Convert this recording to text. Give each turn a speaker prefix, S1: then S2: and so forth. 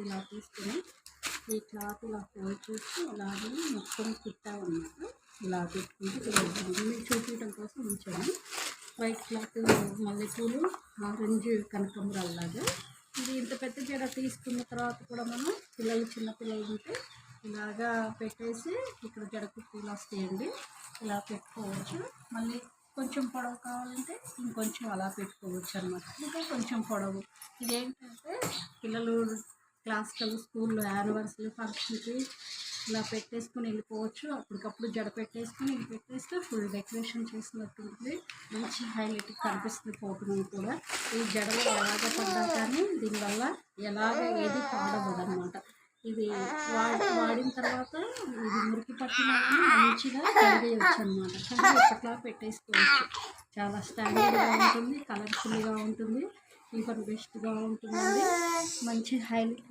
S1: ఇలా తీసుకొని ఈ క్లాత్ ఇలా ఫోల్డ్ చేసి అలాగే మొత్తం కుట్టామన్నమాట. ఇలా పెట్టుకుంటే మీకు చూపించడం కోసం ఉంచాను. వైట్ క్లాత్ మల్లెపూలు, ఆరెంజ్ కనకాంబరాల్లాగా. ఇది ఇంత పెద్ద జడ తీసుకున్న తర్వాత కూడా మనం చిన్న పిల్లలు ఉంటే ఇలాగా పెట్టేసి ఇక్కడ జడ కుర్తీలు వస్తాయండి. ఇలా పెట్టుకోవచ్చు. మళ్ళీ కొంచెం పొడవు కావాలంటే ఇంకొంచెం అలా పెట్టుకోవచ్చు అనమాట. ఇంకా కొంచెం పొడవు. ఇదేంటంటే పిల్లలు క్లాసికల్ స్కూల్లో యానివర్సరీ ఫంక్షన్కి ఇలా పెట్టేసుకుని వెళ్ళిపోవచ్చు. అప్పటికప్పుడు జడ పెట్టేసుకుని ఇది పెట్టేస్తే ఫుల్ డెకరేషన్ చేసినట్టు ఉంటుంది. మంచి హైలైట్ కనిపిస్తుంది ఫోటో కూడా. ఈ జడలు ఎలాగ పడ్డా కానీ దీనివల్ల ఎలాగ ఏది పాడవదు అనమాట. ఇది వాడిన తర్వాత ఇది మురికి పట్టినా మంచిగా కడిగేయచ్చు అనమాట. కడిగి ఇప్పట్లా పెట్టేసుకోవచ్చు. చాలా స్టాండర్డ్గా ఉంటుంది, కలర్ఫుల్గా ఉంటుంది, ఈవెన్ బెస్ట్గా ఉంటుందండి. మంచి హైలైట్